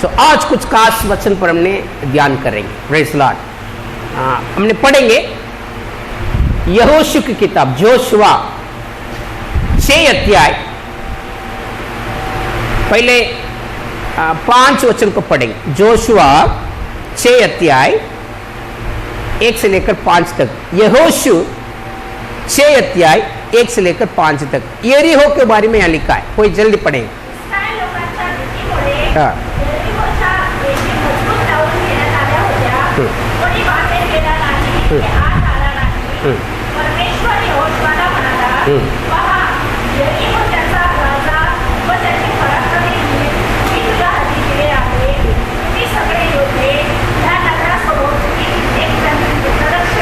तो आज कुछ खास वचन पर हमने ध्यान करेंगे। Praise Lord. हमने पढ़ेंगे यहोशू की किताब जोशुआ 6 अध्याय, पहले 5 वचन को पढ़ेंगे। जोशुआ 6 अध्याय 1 से लेकर 5 तक। यहोशू 6 अध्याय 1 से लेकर 5 तक। यरीहो के बारे में यहाँ लिखा है, कोई जल्दी पढ़ेंगे। हाँ।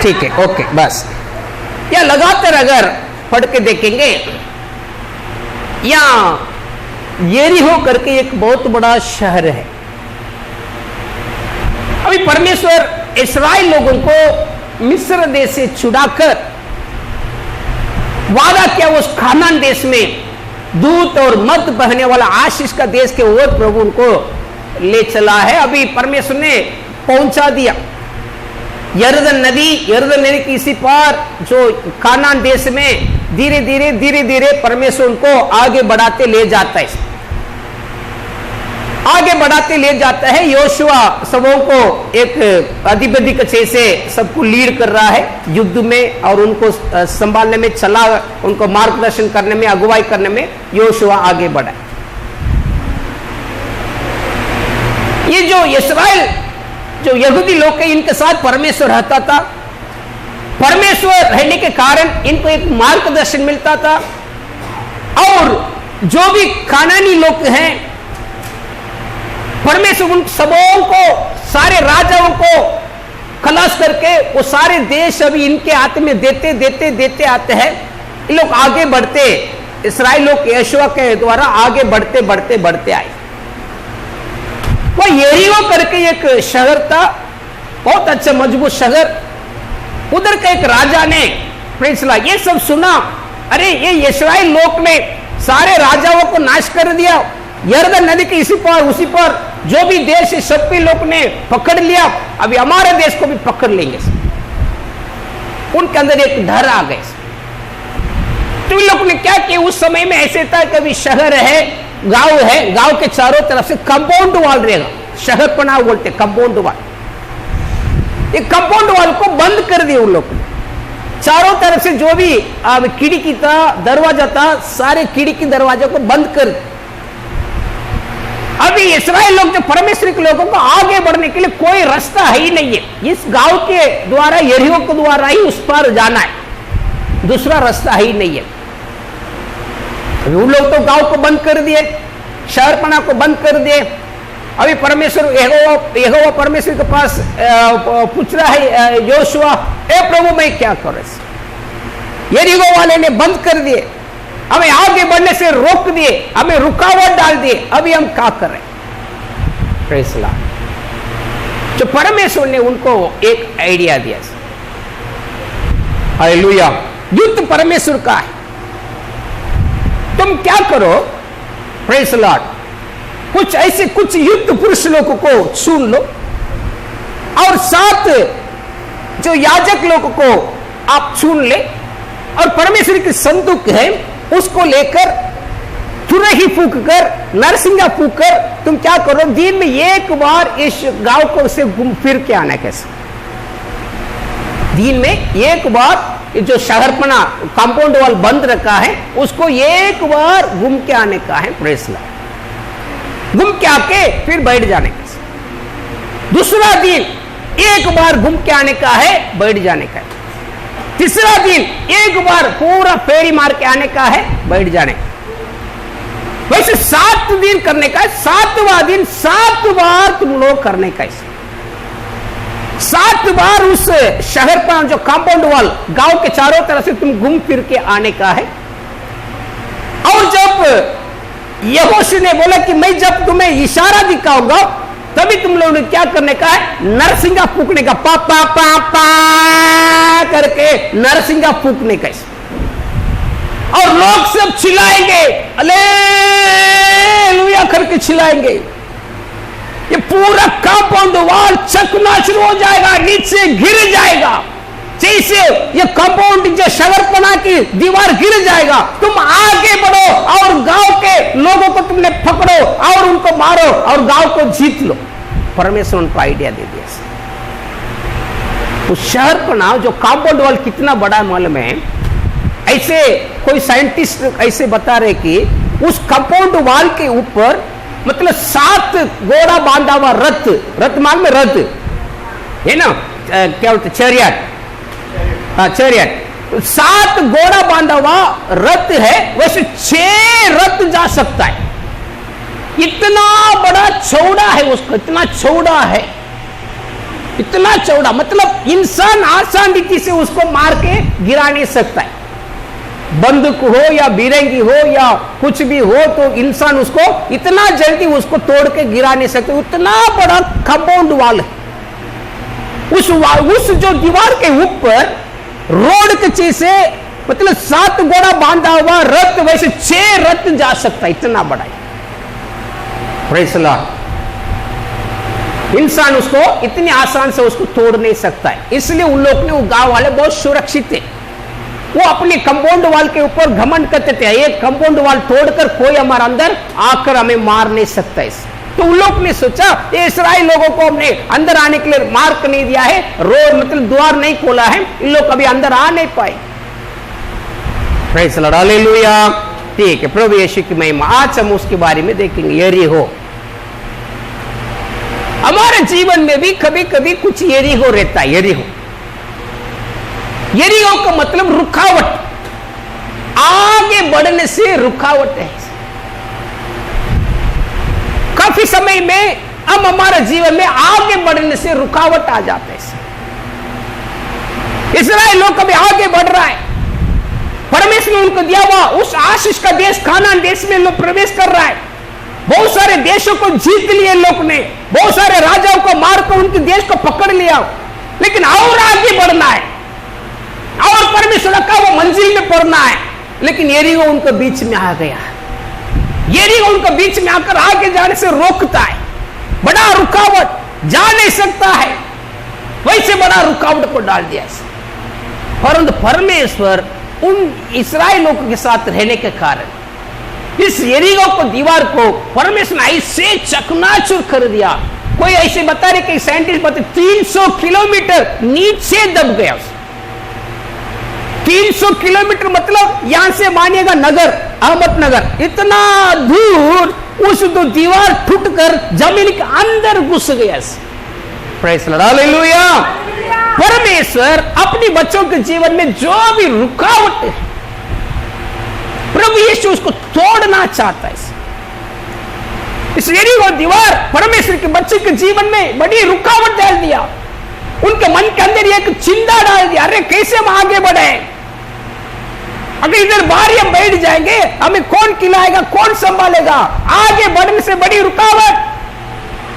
ठीक है, ओके, बस या लगातार अगर पढ़ के देखेंगे, यहां यरीहो करके एक बहुत बड़ा शहर है। अभी परमेश्वर इस्राएल लोगों को मिस्र देश से छुड़ाकर वादा किया उस खानान देश में दूध और मध बहने वाला आशीष का देश के ओर प्रभु उनको ले चला है। अभी परमेश्वर ने पहुंचा दिया यरदन नदी की इसी पार जो कानान देश में धीरे धीरे परमेश्वर उनको आगे बढ़ाते ले जाता है। योशुआ सबों को एक अधिपति के जैसे सबको लीड कर रहा है युद्ध में, और उनको संभालने में, चला उनको मार्गदर्शन करने में, अगुवाई करने में योशुआ आगे बढ़ा। ये जो इस्राएल जो यहूदी लोग के इनके साथ परमेश्वर रहता था, परमेश्वर रहने के कारण इनको एक मार्गदर्शन मिलता था, और जो भी कानानी लोग हैं परमेश्वर उन सबों को, सारे राजाओं को खलास करके वो सारे देश अभी इनके हाथ में देते आते हैं। ये लोग आगे बढ़ते, इस्राएल लोग यहोशू के द्वारा आगे बढ़ते आए। वो यरीहो करके एक शहर था, बहुत अच्छा मजबूत शहर। उधर के एक राजा ने प्रेज़ लॉर्ड ये सब सुना, अरे ये इस्राएल लोग ने सारे राजाओं को नाश कर दिया, यरदन नदी के इसी पार उसी पार जो भी देश है सब भी लोग ने पकड़ लिया, अभी हमारे देश को भी पकड़ लेंगे। उनके अंदर एक डर आ गए। तो इन लोग ने क्या किया, उस समय में ऐसे था कि अभी शहर है, गांव है, गांव के चारों तरफ से कंपाउंड वॉल रहेगा, शहर पना बोलते कंपाउंड वॉल। ये कंपाउंड वॉल को बंद कर दिया उन लोग ने। चारों तरफ से जो भी खिड़की था, दरवाजा था, सारे खिड़की दरवाजे को बंद कर। अभी इस्राएल लोग जो परमेश्वर के लोगों को आगे बढ़ने के लिए कोई रास्ता है ही नहीं है। इस गांव के द्वारा, यरीहो के द्वारा ही उस पार जाना है, दूसरा रास्ता ही नहीं है। उन लोग तो गांव को बंद कर दिए, शहरपना को बंद कर दिए। अभी परमेश्वर यहोवा परमेश्वर के पास पूछ रहा है योशुआ, ए प्रभु मैं क्या करूं? यरीहो वाले ने बंद कर दिए, हमें आगे बढ़ने से रोक दिए, हमें रुकावट डाल दिए, अभी हम क्या कर रहे? Praise Lord. तो परमेश्वर ने उनको एक आइडिया दिया। हालेलुया। युद्ध परमेश्वर का है, तुम क्या करो? Praise Lord. कुछ युद्ध पुरुष लोगों को चुन लो, और 7 जो याजक लोगों को आप चुन ले, और परमेश्वर की संदूक है उसको लेकर तुरही फूक कर, नरसिंगा फूक कर, तुम क्या करो, दिन में एक बार इस गांव को से घूम फिर के आना। कैसे? दिन में एक बार जो शहरपना कंपाउंड वॉल बंद रखा है उसको एक बार घूम के आने का है। Praise Lord. घूम के आके फिर बैठ जाने का। दूसरा दिन एक बार घूम के आने का है, बैठ जाने का है। तीसरा दिन एक बार पूरा फेरी मार के आने का है, बैठ जाने का। वैसे 7 दिन करने का है। 7वां दिन 7 बार तुम लोग करने का है। 7 बार उस शहर पर जो कंपाउंड वॉल गांव के चारों तरफ से तुम घूम फिर के आने का है। और जब यहोशू ने बोला कि मैं जब तुम्हें इशारा दिखाऊंगा तभी तुम लोगों ने क्या करने का है, नरसिंगा फूकने का, पा पा पा पा करके नरसिंगा फूकने का। और लोग सब चिल्लाएंगे, हालेलुया करके चिल्लाएंगे। ये पूरा कंपाउंड वॉल चकनाचूर हो जाएगा, नीचे गिर जाएगा। जैसे ये कंपाउंड जो शगरपना की दीवार गिर जाएगा, तुम आगे बढ़ो और गांव के लोगों को तुमने पकड़ो और उनको मारो और गांव को जीत लो। परमेश्वर उनको आइडिया दे दिया। उस शहरपना जो कंपाउंड वॉल कितना बड़ा मालूम है? ऐसे कोई साइंटिस्ट ऐसे बता रहे कि उस कंपाउंड वॉल के ऊपर मतलब 7 घोड़ा बांधा हुआ रथ, रथ मालूम में रथ है ना, क्या बोलते, चैरियट, चैरियट, 7 घोड़ा बांधा हुआ रथ है, वैसे 6 रथ जा सकता है। इतना बड़ा चौड़ा है उसका, इतना चौड़ा है, इतना चौड़ा, मतलब इंसान आसान रीति से उसको मार के गिरा नहीं सकता है। बंदूक हो या बीरंगी हो या कुछ भी हो तो इंसान उसको इतना जल्दी उसको तोड़ के गिरा नहीं सकते। उतना बड़ा कंपाउंड वॉल है। उस जो दीवार के ऊपर रोड के चीज से मतलब 7 घोड़ा बांधा हुआ रथ, वैसे 6 रथ जा सकता है, इतना बड़ा है। Praise the Lord. इंसान उसको इतनी आसान से उसको तोड़ नहीं सकता है। इसलिए उन लोग ने, वो गांव वाले बहुत सुरक्षित थे। वो अपने कंपाउंड वॉल के ऊपर घमंड करते थे, ये कंपाउंड वॉल तोड़कर कोई हमारे अंदर आकर हमें मार नहीं सकता है। तो उन लोग ने सोचा ये इस्राएल लोगों को हमने अंदर आने के लिए मार्ग नहीं दिया है, रोड मतलब द्वार नहीं खोला है, इन लोग कभी अंदर आ नहीं पाए। Praise the Lord, hallelujah. ठीक है, प्रभु यीशु की महिमा। आज हम उसके बारे में देखेंगे। यरीहो, हमारे जीवन में भी कभी कभी कुछ यरीहो रहता है। यरीहो, यरीहो का मतलब रुकावट, आगे बढ़ने से रुकावट है। काफी समय में हम हमारे जीवन में आगे बढ़ने से रुकावट आ जाता है। इस्राएल लोग कभी आगे बढ़ रहा है, परमेश्वर ने उनको दिया हुआ उस आशीष का देश कानान देश में लोग प्रवेश कर रहा है। बहुत सारे देशों को जीत लिए लोग ने, बहुत सारे राजाओं को मारकर उनके देश को पकड़ लिया, लेकिन और आगे बढ़ना है और परमेश्वर का वो मंजिल में पड़ना है। लेकिन यरीहो उनके बीच में आ गया। यरीहो उनके बीच में आकर आगे जाने से रोकता है, बड़ा रुकावट, जा नहीं सकता है, वैसे बड़ा रुकावट को डाल दिया। परंतु परमेश्वर उन इस्राएलियों के साथ रहने के कारण इस यरीहो को दीवार को परमेश्वर ने ऐसे चकनाचूर कर दिया। कोई ऐसे बता रहे कि साइंटिस्ट बता 300 किलोमीटर नीचे दब गया। 300 किलोमीटर मतलब यहां से मानिएगा नगर, अहमदनगर, इतना दूर उस तो दीवार टूटकर जमीन के अंदर घुस गया। Praise the Lord, hallelujah. परमेश्वर अपने बच्चों के जीवन में जो भी रुकावट है, प्रभु यीशु उसको तोड़ना चाहता है। इस यरीहो दीवार परमेश्वर के बच्चे के जीवन में बड़ी रुकावट डाल दिया। उनके मन के अंदर एक चिंता डाल दिया, अरे कैसे हम आगे बढ़े? अगर इधर बाहर हम बैठ जाएंगे, हमें कौन खिलाएगा, कौन संभालेगा? आगे बढ़ने से बड़ी रुकावट।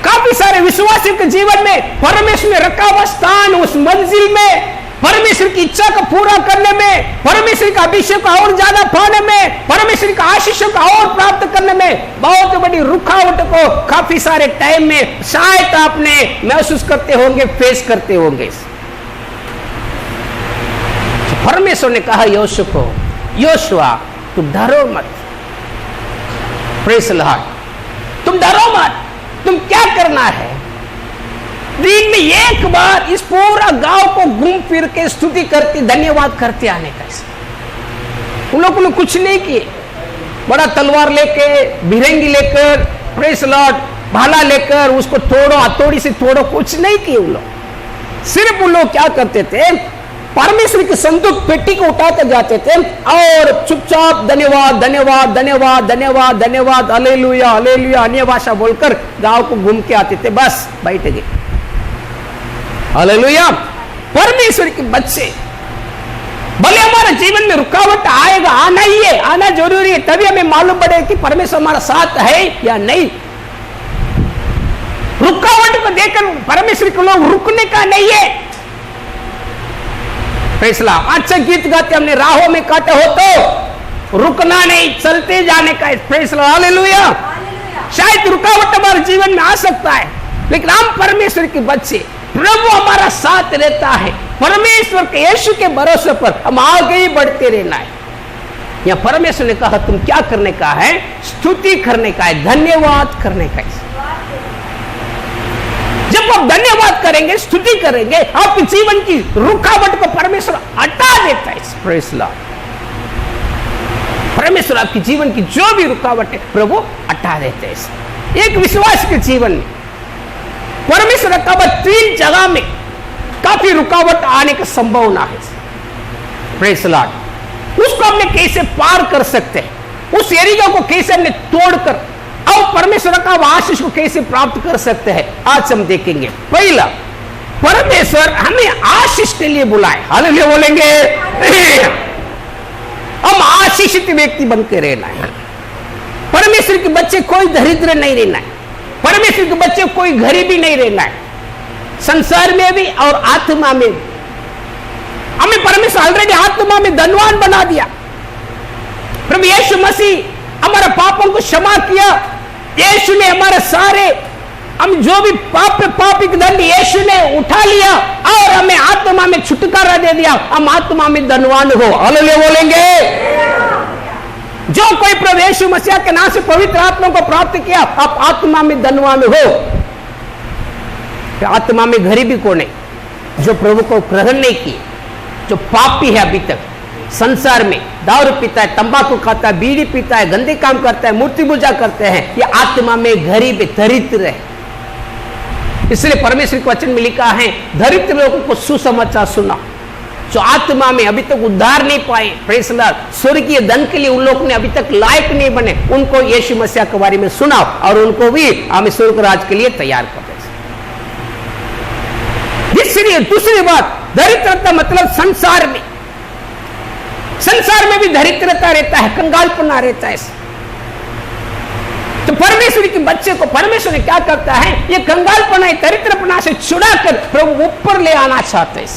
काफी सारे विश्वासियों के जीवन में परमेश्वर ने रखा हुआ स्थान, उस मंजिल में, परमेश्वर की इच्छा को पूरा करने में, परमेश्वर का अभिषेक को और ज्यादा पाने में, परमेश्वर का आशीषों को और प्राप्त करने में बहुत बड़ी रुकावट को काफी सारे टाइम में शायद आपने महसूस करते होंगे, फेस करते होंगे। परमेश्वर ने कहा यहोशू को, योशुआ तुम डरो मत। प्रेज़ द लॉर्ड, तुम डरो मत। तुम क्या करना है, दिन में एक बार इस पूरा गांव को घूम फिर के स्तुति करते, धन्यवाद करते आने का। उन लोगों ने कुछ नहीं किए, बड़ा तलवार लेके, भिरंगी लेकर, प्रेज़ द लॉर्ड, भाला लेकर उसको तोड़ो, हथौड़ी से तोड़ो, कुछ नहीं किए उन लोग। सिर्फ उन लोग क्या करते थे, परमेश्वर की संदूक पेटी को उठाते जाते थे और चुपचाप धन्यवाद धन्यवाद धन्यवाद धन्यवाद धन्यवाद, हालेलुया हालेलुया, अन्य भाषा बोलकर गांव को घूम के आते थे, बस बैठ गए। हालेलुया। परमेश्वर के बच्चे, भले हमारे जीवन में रुकावट आएगा, आना ही है, आना जरूरी है, तभी हमें मालूम पड़े कि परमेश्वर हमारा साथ है या नहीं। रुकावट को देखकर परमेश्वर के लोग रुकने का नहीं है। फैसला, अच्छा गीत गाते हमने राहों में काटा हो तो रुकना नहीं, चलते जाने का फैसला। हालेलुया। शायद रुकावट हमारे जीवन में आ सकता है, लेकिन हम परमेश्वर के बच्चे, प्रभु हमारा साथ रहता है, परमेश्वर के यीशु के भरोसे पर हम आगे ही बढ़ते रहना है। या परमेश्वर ने कहा तुम क्या करने का है? स्तुति करने का है, धन्यवाद करने का है। जब आप धन्यवाद करेंगे, स्तुति करेंगे, आपके जीवन की रुकावट को परमेश्वर हटा देता है। Praise Lord. परमेश्वर आपके जीवन की जो भी रुकावट है प्रभु हटा देते हैं। एक विश्वास के जीवन में परमेश्वर का 3 जगह में काफी रुकावट आने की संभावना है। Praise Lord. उसको हमने कैसे पार कर सकते हैं, उस एरिया को कैसे हमने तोड़कर और परमेश्वर का आशीष को कैसे प्राप्त कर सकते हैं, आज हम देखेंगे। पहला, परमेश्वर हमें आशीष के लिए बुलाए। हालेलुया बोलेंगे। हम आशीषित व्यक्ति बनकर रहना है। परमेश्वर के बच्चे कोई दरिद्र नहीं रहना है। परमेश्वर के बच्चे कोई गरीबी नहीं रहना है, संसार में भी और आत्मा में भी। हमें परमेश्वर ऑलरेडी आत्मा में धनवान बना दिया। प्रभु यीशु मसीह हमारे पापों को क्षमा किया। यीशु ने हमारे सारे, हम जो भी पापिक दंड यीशु ने उठा लिया और हमें आत्मा में छुटकारा दे दिया। हम आत्मा में धनवान हो। हालेलुया बोलेंगे। जो कोई प्रभु यीशु मसीह के नाम से पवित्र आत्मा को प्राप्त किया, आप आत्मा में धनवान हो। आत्मा में गरीबी कौन है? जो प्रभु को ग्रहण नहीं की, जो पापी है, अभी तक संसार में दारू पीता है, तंबाकू खाता है, बीड़ी पीता है, गंदे काम करता है, मूर्ति पूजा करते हैं, ये आत्मा में गरीब है, दरिद्र है। इसलिए परमेश्वर के वचन में लिखा है, दरिद्र लोगों को सुसमाचार सुना। जो आत्मा में अभी तक उद्धार नहीं पाए, प्रेज़ लॉर्ड, स्वर्गीय धन के लिए उन लोगों ने अभी तक लायक नहीं बने, उनको यीशु मसीह के बारे में सुनाओ और उनको भी हमें स्वर्ग राज के लिए तैयार कर दे। दूसरी बात, दरिद्रता मतलब संसार में भी दरिद्रता रहता है, कंगालपना रहता है। तो परमेश्वर के बच्चे को परमेश्वर ने क्या करता है? ये कंगालपना, दरिद्रपना से छुड़ाकर प्रभु ऊपर ले आना चाहते हैं।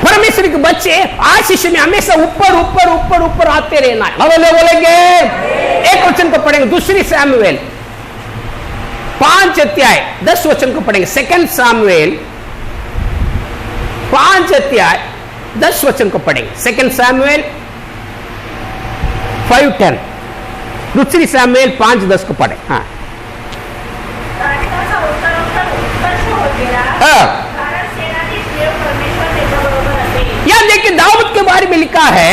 परमेश्वर के बच्चे आशीष में हमेशा ऊपर ऊपर ऊपर ऊपर आते रहना है। हालेलुया बोलेंगे। एक वचन को पढ़ेंगे, 2 शमूएल 5 अध्याय 10 वचन को पढ़ेंगे। 2 शमूएल 5 अध्याय 10 वचन को पढ़ेंगे। 2 शमूएल 5:10, 2 शमूएल 5:10 को पढ़े। हाँ, यहां देखिए दाऊद के बारे में लिखा है,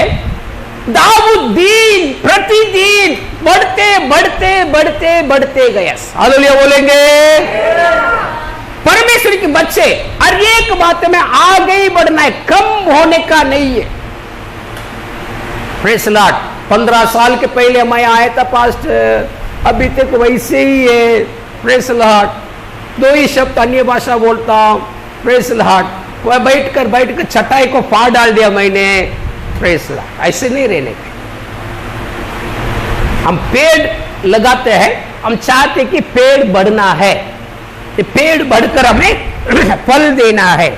दाऊद दिन प्रतिदिन बढ़ते बढ़ते बढ़ते बढ़ते गया। हालेलुया बोलेंगे। परमेश्वर के बच्चे हर एक बात में आगे ही बढ़ना है, कम होने का नहीं है। Praise Lord. 15 साल के पहले मैं आया था पास्टर, अभी तक वैसे ही है। Praise Lord. 2 ही शब्द अन्य भाषा बोलता हूं। Praise Lord. वह बैठकर चटाई को फाड़ डाल दिया मैंने। Praise Lord. ऐसे नहीं रहने का। हम पेड़ लगाते हैं, हम चाहते कि पेड़ बढ़ना है, ये पेड़ बढ़कर हमें फल देना है।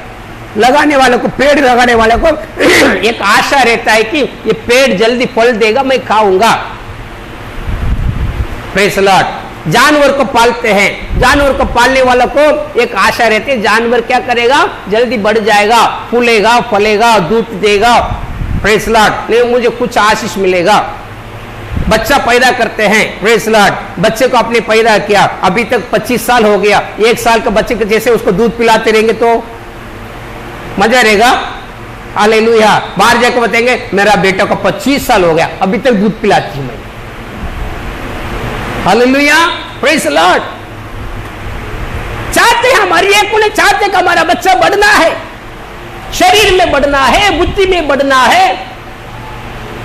लगाने वाले को, पेड़ लगाने वाले को एक आशा रहता है कि ये पेड़ जल्दी फल देगा, मैं खाऊंगा। Praise Lord. जानवर को पालते हैं, जानवर को पालने वाला को एक आशा रहती है, जानवर क्या करेगा? जल्दी बढ़ जाएगा, फूलेगा, फलेगा, दूध देगा। Praise Lord. नहीं, मुझे कुछ आशीष मिलेगा। बच्चा पैदा करते हैं, प्रेज़ लॉर्ड। बच्चे को आपने पैदा किया, अभी तक 25 साल हो गया, 1 साल का बच्चे के जैसे उसको दूध पिलाते रहेंगे तो मजा रहेगा? हालेलुया। बाहर जाकर बताएंगे मेरा बेटा को 25 साल हो गया, अभी तक दूध पिलाती हूं मैं। हालेलुया। Praise Lord. चाहते हैं, हमारी एक उन्हें चाहते कि हमारा बच्चा बढ़ना है, शरीर में बढ़ना है, बुद्धि में बढ़ना है,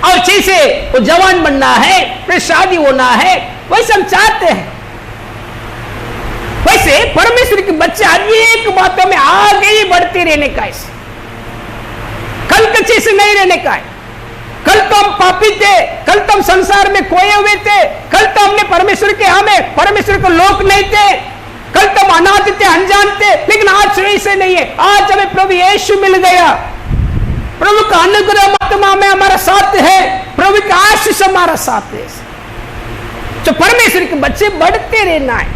और जैसे वो जवान बनना है, फिर शादी होना है, वैसे हम चाहते हैं। वैसे परमेश्वर के बच्चे हर एक बातों में आगे ही बढ़ते रहने का है, कल के चीज से नहीं रहने का है। कल तो हम पापी थे, कल तो हम संसार में खोए हुए थे, कल तो हमने परमेश्वर के हमें परमेश्वर को लोग नहीं थे, कल तो हम अनाथ थे, अनजान थे, लेकिन आज वैसे नहीं है। आज हमें प्रभु यीशु मिल गया, प्रभु का अनुग्रह आत्मा में हमारा साथ है, प्रभु का आशीष हमारा साथ है। तो परमेश्वर के बच्चे बढ़ते रहना है,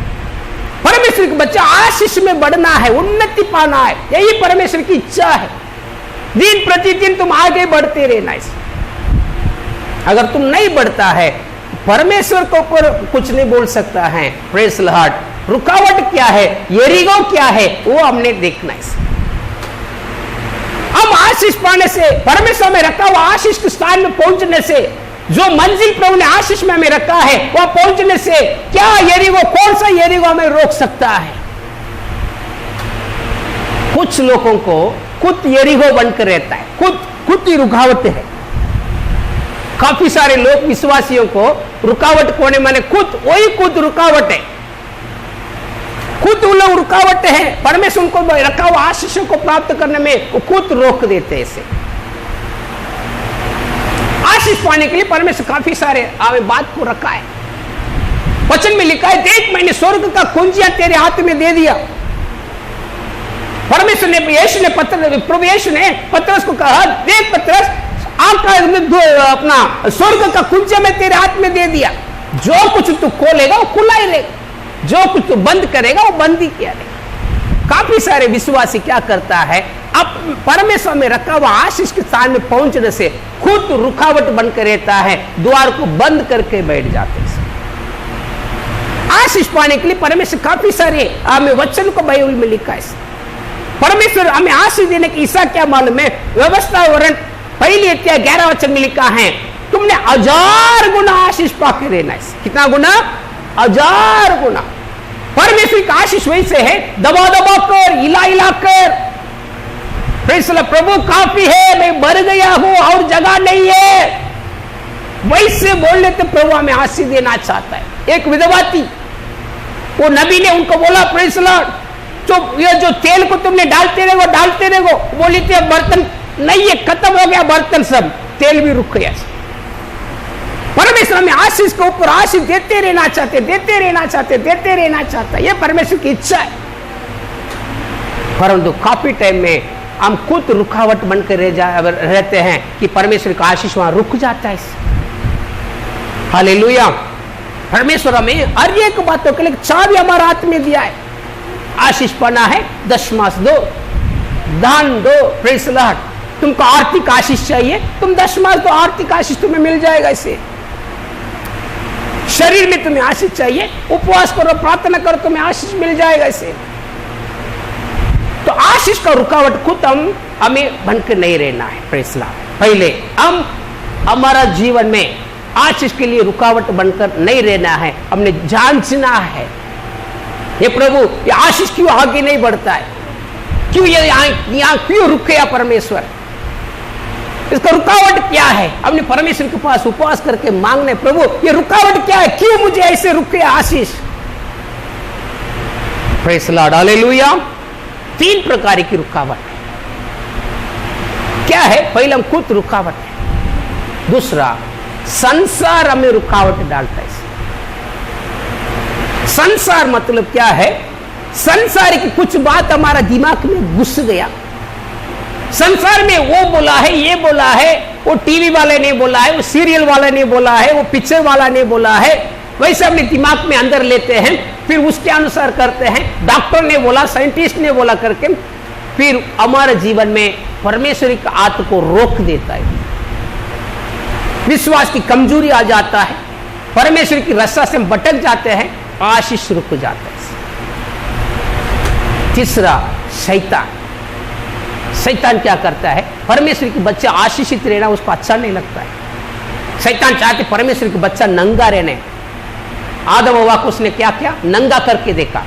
परमेश्वर के बच्चा आशीष में बढ़ना है, उन्नति पाना है, यही परमेश्वर की इच्छा है। दिन प्रतिदिन तुम आगे बढ़ते रहना है। अगर तुम नहीं बढ़ता है, परमेश्वर को ऊपर कुछ नहीं बोल सकता है। Praise Lord. रुकावट क्या है, यरीगो क्या है, वो हमने देखना है। हम आशीष पाने से, परमेश्वर में रखा हुआ आशीष के स्थान में पहुंचने से, जो मंजिल प्रभु ने आशीष में हमें रखा है, वह पहुंचने से क्या यरीगो, कौन सा यरीगो हमें रोक सकता है? कुछ लोगों को खुद यरीगो बनकर रहता है, खुद ही रुकावट है। काफी सारे लोग विश्वासियों को रुकावट कोने माने खुद रुकावट है, खुद वो लोग रुकावट है। परमेश्वर उनको रखा हुआ आशीषों को प्राप्त करने में वो खुद रोक देते हैं। इसे आशीष पाने के लिए परमेश्वर काफी सारे बात को रखा है। वचन में लिखा है, देख मैंने स्वर्ग का कुंजिया तेरे हाथ में दे दिया। परमेश्वर ने, प्रभु यीशु ने पतरस को कहा, देख पतरस, अपना स्वर्ग का कुंजिया मैं तेरे हाथ में दे दिया। जो कुछ तू खोलेगा वो खुला ही रहेगा, जो कुछ तू बंद करेगा वो बंद ही किया रहेगा। काफी सारे विश्वासी क्या करता है, अब परमेश्वर में रखा हुआ आशीष के स्थान में पहुंचने से खुद रुकावट बनकर रहता है, द्वार को बंद करके बैठ जाते हैं। आशीष पाने के लिए परमेश्वर काफी सारे हमें वचन को बाइबल में लिखा है। परमेश्वर हमें आशीष देने की ईसा क्या मालूम है? व्यवस्था वर्ण पहली अध्याय 11 वचन में लिखा है, तुमने 1000 गुना आशीष पाके रहना है। कितना गुना? 1000 गुना। परमेश्वर का आशीष वैसे है, दबा दबा कर, हिला हिला कर, प्रभु काफी है, मैं भर गया हूं और जगह नहीं है, वैसे बोलने तो प्रभु हमें आशीष देना चाहता है। एक विधवा थी, वो नबी ने उनको बोला, प्रेज़ लॉर्ड, जो तेल को तुमने डालते रहो, बोली थी बर्तन नहीं है, खत्म हो गया बर्तन, सब तेल भी रुक गया। परमेश्वर में आशीष के ऊपर आशीष देते रहना चाहते, यह परमेश्वर की इच्छा है। परंतु काफी टाइम में हम खुद रुकावट बनकर रहते हैं कि परमेश्वर का आशीष वहां रुक जाता है। हालेलुया। परमेश्वर हमें हर एक बातों के लिए चाबी हमारे हाथ में दिया है। आशीष पाना है, दशमांश दो, दान दो। Praise Lord. तुमको आर्थिक आशीष चाहिए, तुम दशमांश दो, आर्थिक आशीष तुम्हें मिल जाएगा। इसे शरीर में तुम्हें आशीष चाहिए, उपवास करो, प्रार्थना करो, तुम्हें आशीष मिल जाएगा। इसे तो आशीष का रुकावट खुद हमें बनकर नहीं रहना है। Praise Lord. पहले हम हमारा जीवन में आशीष के लिए रुकावट बनकर नहीं रहना है, हमने जांचना है, ये प्रभु ये आशीष क्यों आगे नहीं बढ़ता है, क्यों ये यहाँ क्यों रुक गया परमेश्वर, इसका रुकावट क्या है? हमने परमेश्वर के पास उपवास करके मांगने, प्रभु ये रुकावट क्या है, क्यों मुझे ऐसे रुक गया आशीष। Praise Lord. हालेलुया। 3 प्रकार की रुकावट क्या है? पहला खुद रुकावट है, दूसरा संसार हमें रुकावट डालता है। संसार मतलब क्या है? संसार की कुछ बात हमारा दिमाग में घुस गया, संसार में वो बोला है, ये बोला है, वो टीवी वाले ने बोला है, वो सीरियल वाले ने बोला है, वो पिक्चर वाला ने बोला है, वैसे अपने दिमाग में अंदर लेते हैं, फिर उसके अनुसार करते हैं। डॉक्टर ने बोला, साइंटिस्ट ने बोला करके फिर हमारे जीवन में परमेश्वर का आत्मा को रोक देता है। विश्वास की कमजोरी आ जाता है, परमेश्वर की रास्ता से हम भटक जाते हैं, आशीष रुक जाता है। तीसरा शैतान क्या करता है? परमेश्वर के बच्चा आशीषित रहना उसको अच्छा नहीं लगता है। शैतान चाहते परमेश्वर के बच्चा नंगा रहने। आदम हव्वा को उसने क्या किया? नंगा करके देखा।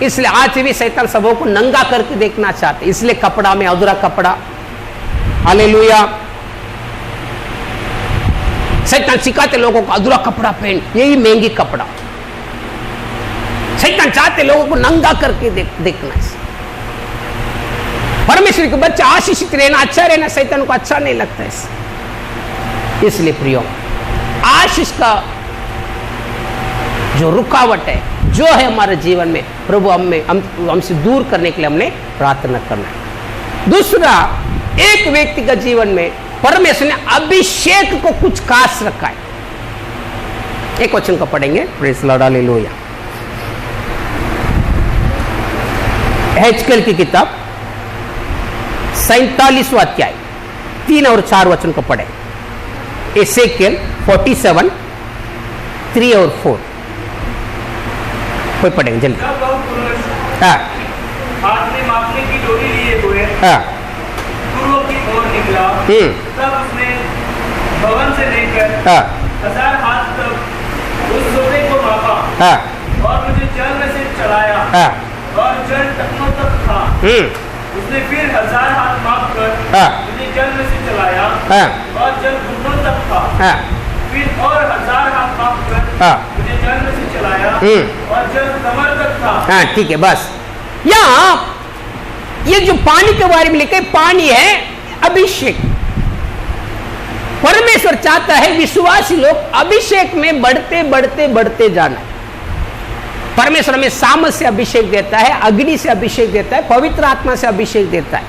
इसलिए आज भी शैतान सबों को नंगा करके देखना चाहते, इसलिए कपड़ा में अधूरा कपड़ा। हालेलुया। शैतान सिखाते लोगों को अधूरा कपड़ा पहन, यही महंगी कपड़ा। शैतान चाहते लोगों को नंगा करके देखना। परमेश्वर के बच्चा आशीषित रहना, अच्छा रहना शैतान को अच्छा नहीं लगता है। इसलिए प्रियो, आशीष का जो रुकावट है, जो है हमारे जीवन में, प्रभु हमसे दूर करने के लिए हमने प्रार्थना करना है। दूसरा, एक व्यक्ति का जीवन में परमेश्वर ने अभिषेक को कुछ खास रखा है। एक वचन को पढ़ेंगे। Praise Lord. हालेलुया। हेजकेल की किताब 47वां अध्याय 3 और 4 वचन को पढ़े। एसेकियल 47 3 और 4 कोई पढ़ेंगे जल्दी। हाँ हाथ में मापने की डोरी लिए हुए हाँ पूर्व की ओर निकला। तब उसने भवन से लेकर 1000 हाथ तक उस सोते को मापा हाँ और मुझे जल में से चलाया हाँ और जल टखनों तक था। उसने फिर 1000 हाथ माप कर मुझे जल में से चलाया और जल घुटनों तक था। फिर और 1000 हाथ माप कर मुझे जल में से चलाया और जल कमर तक था। हाँ ठीक है बस। यहाँ ये जो पानी के बारे में लिखे, पानी है अभिषेक। परमेश्वर चाहता है विश्वासी लोग अभिषेक में बढ़ते बढ़ते बढ़ते जाना। परमेश्वर हमें सामर्थ से अभिषेक देता है, अग्नि से अभिषेक देता है, पवित्र आत्मा से अभिषेक देता है।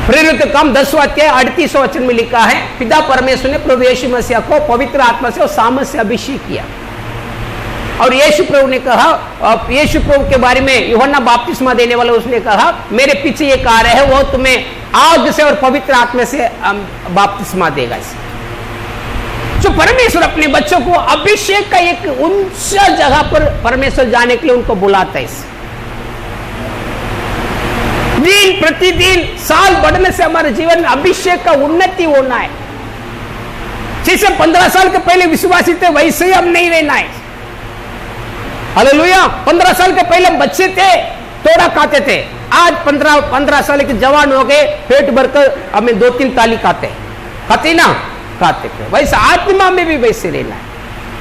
प्रेरित काम 10वां अध्याय 38वां वचन में लिखा है, पिता परमेश्वर ने प्रभु यीशु मसीह को पवित्र आत्मा से और सामर्थ से अभिषेक किया। और यीशु प्रभु ने कहा, यीशु प्रभु के बारे में यूहन्ना बपतिस्मा देने वाला उसने कहा, मेरे पीछे एक आ रहा है, वो तुम्हें आग से और पवित्र आत्मा से बपतिस्मा देगा। जो परमेश्वर अपने बच्चों को अभिषेक का एक ऊंचा जगह पर परमेश्वर जाने के लिए उनको बुलाता है। दिन प्रतिदिन साल बढ़ने से हमारे जीवन में अभिषेक का उन्नति होना है। जैसे 15 साल के पहले विश्वासी थे वैसे ही हम नहीं रहना है। हालेलुया। 15 साल के पहले बच्चे थे, तोड़ा खाते थे। आज 15 साल के जवान हो गए, पेट भरकर हमें 2-3 ताली खाते ना खाते थे। वैसे आत्मा में भी वैसे रहना है,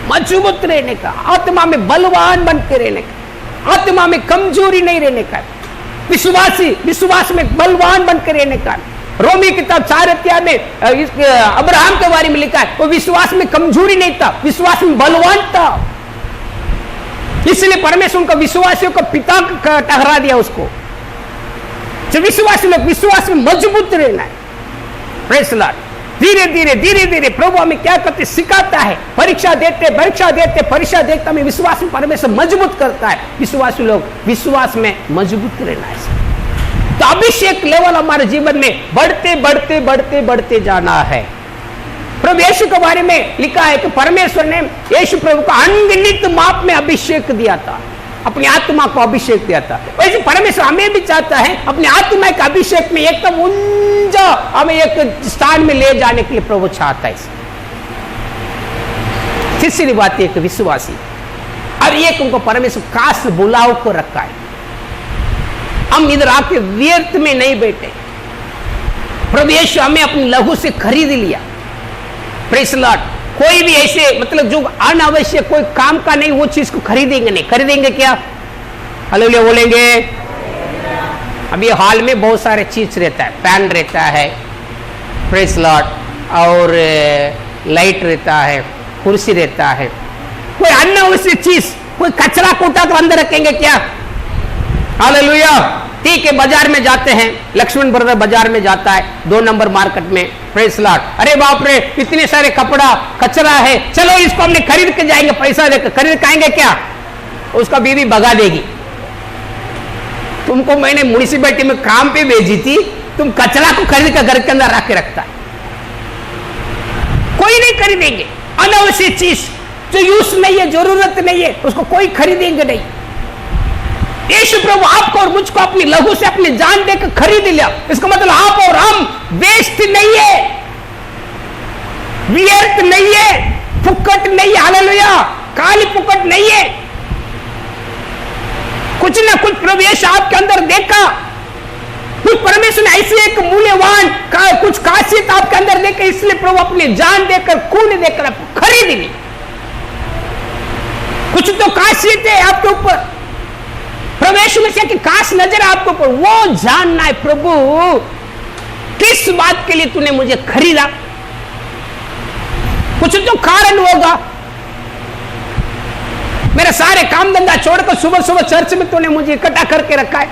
मजबूत रहने का, आत्मा में बलवान बन के रहने का, आत्मा में कमजोरी नहीं रहने का, विश्वास में बलवान बन के रहने का। रोमी किताब 4 अध्याय में अब्राहम के बारे में लिखा है, वो विश्वास में कमजोरी नहीं था, विश्वास में बलवान था। इसलिए परमेश्वर उनको विश्वासियों का पिता ठहरा दिया उसको। जब विश्वासी लोग विश्वास में मजबूत रहना है। Praise Lord. धीरे धीरे प्रभु हमें क्या करते सिखाता है। परीक्षा देते हमें विश्वास में परमेश्वर मजबूत करता है। विश्वासी लोग विश्वास में मजबूत रहना है। तो अभिषेक लेवल हमारे जीवन में बढ़ते जाना है। प्रभु यीशु के बारे में लिखा है कि परमेश्वर ने यीशु प्रभु को अनगिनत माप में अभिषेक दिया था, अपनी आत्मा को अभिषेक दिया था। वैसे परमेश्वर हमें भी चाहता है अपने आत्मा के अभिषेक में एकदम ऊंचा हमें एक स्थान में ले जाने के लिए प्रभु चाहता है। तीसरी बात एक विश्वासी, अब एक उनको परमेश्वर खास बुलाव को रखा है। हम इधर आके व्यर्थ में नहीं बैठे। प्रभु यीशु हमें अपनी लहू से खरीद लिया। Praise Lord. कोई भी ऐसे मतलब जो अनावश्यक कोई काम का नहीं वो चीज को खरीदेंगे नहीं। खरीदेंगे क्या? हालेलुया बोलेंगे। अभी हाल में बहुत सारे चीज रहता है, फैन रहता है, प्रेज़ लॉर्ड, और लाइट रहता है, कुर्सी रहता है। कोई अनावश्यक चीज, कोई कचरा कोटा को अंदर रखेंगे क्या? हालेलुया। ठीक है, बाजार में जाते हैं, लक्ष्मण ब्रदर बाजार में जाता है 2 नंबर मार्केट में, प्रेज़ लॉर्ड। अरे बाप रे, इतने सारे कपड़ा कचरा है, चलो इसको हमने खरीद के जाएंगे, पैसा देकर खरीद के आएंगे क्या? उसका बीवी भगा देगी। तुमको मैंने म्युनिसिपैलिटी में काम पे भेजी थी, तुम कचरा को खरीद कर घर के अंदर रख के रखता है। कोई नहीं खरीदेंगे। अनावश्यक चीज जो यूज नहीं है, जरूरत नहीं है, उसको कोई खरीदेंगे नहीं। यीशु प्रभु आपको और मुझको अपनी लहू से अपनी जान देकर खरीद लिया। इसका मतलब आप और हम वेस्ट नहीं है, व्यर्थ नहीं है, फुकट नहीं है। हालेलुया। काली फुकट नहीं है। कुछ ना कुछ प्रभु यीशु आपके अंदर देखा, कुछ परमेश्वर ने ऐसी एक मूल्यवान कुछ खासियत आपके अंदर देखा, इसलिए प्रभु अपनी जान देकर खून देकर आपको खरीद ली। कुछ तो खासियत है आपके ऊपर, परमेश्वर में से कि खास नजर आपको पर, वो जानना है प्रभु किस बात के लिए तूने मुझे खरीदा। कुछ तो कारण होगा। मेरे सारे काम धंधा छोड़कर सुबह सुबह चर्च में तूने मुझे इकट्ठा करके रखा है।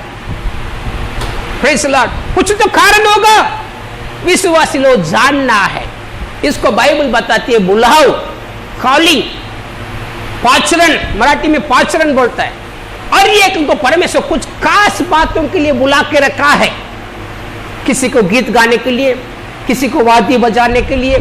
Praise Lord. कुछ तो कारण होगा। विश्वासी लोग जानना है। इसको बाइबल बताती है बुलाओ, कॉलिंग, पाचरण, मराठी में पाचरण बोलता है। और ये उनको परमेश्वर कुछ खास बातों के लिए बुला के रखा है। किसी को गीत गाने के लिए, किसी को वाद्य बजाने के लिए,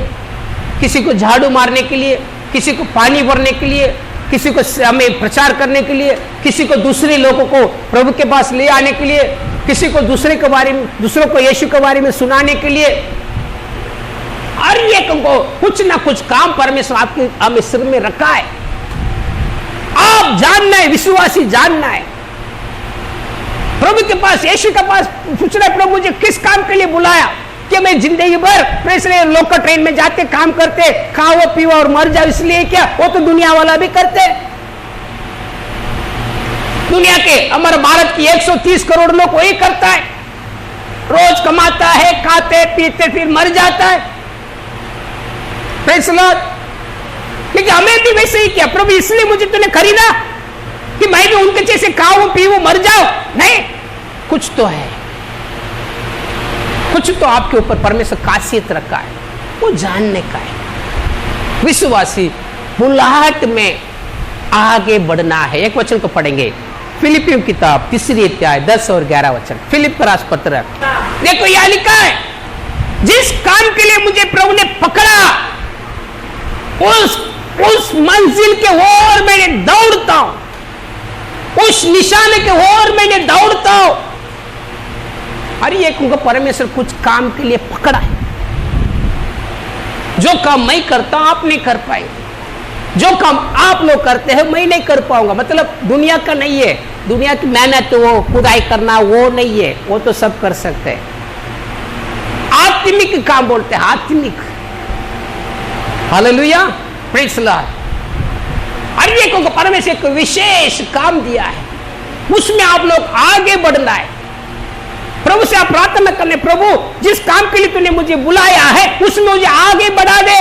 किसी को झाड़ू मारने के लिए, किसी को पानी भरने के लिए, किसी को हमें प्रचार करने के लिए, किसी को दूसरे लोगों को प्रभु के पास ले आने के लिए, किसी को दूसरों को यीशु के बारे में सुनाने के लिए। और ये तुमको कुछ ना कुछ काम परमेश्वर आपके हमें सिर में रखा है। आप जानना है, विश्वासी जानना है, प्रभु के पास, यीशु के पास पूछना है, प्रभु मुझे किस काम के लिए बुलाया? कि मैं जिंदगी भर इसलिए लोकल ट्रेन में जाते काम करते, खाओ पीओ और मर जाओ, इसलिए क्या? वो तो दुनिया वाला भी करते। दुनिया के हमारे भारत की 130 करोड़ लोग वही करता है, रोज कमाता है, खाते पीते फिर मर जाता है। Praise Lord. लेकिन हमें भी वैसे ही किया, प्रभु इसलिए मुझे तूने खरीदा कि मैं भी उनके जैसे खाऊं पीऊं मर जाऊं? नहीं, कुछ तो है, कुछ तो आपके ऊपर परमेश्वर खासियत रखा है, वो जानने का है। विश्वासी बुलाहट में आगे बढ़ना है। एक वचन को पढ़ेंगे, फिलिपियों किताब 3 अध्याय 10 और 11 वचन। फिलिप का राजपत्र, देखो यह लिखा है, जिस काम के लिए मुझे प्रभु ने पकड़ा उस मंजिल के ओर मैंने दौड़ता हूं, उस निशाने के ओर मैंने दौड़ता हूं। अरे एक उनको परमेश्वर कुछ काम के लिए पकड़ा है। जो काम मैं करता हूं आप नहीं कर पाएंगे, जो काम आप लोग करते हैं मैं नहीं कर पाऊंगा। मतलब दुनिया का नहीं है, दुनिया की मेहनत वो खुदाई करना वो नहीं है, वो तो सब कर सकते हैं। आत्मिक काम बोलते हैं, आत्मिक। Hallelujah, praise Lord. अरे एक परमेश्वर को विशेष काम दिया है, उसमें आप लोग आगे बढ़ना है। प्रभु से आप प्रार्थना करने, प्रभु जिस काम के लिए तूने मुझे बुलाया है उसमें मुझे आगे बढ़ा दे,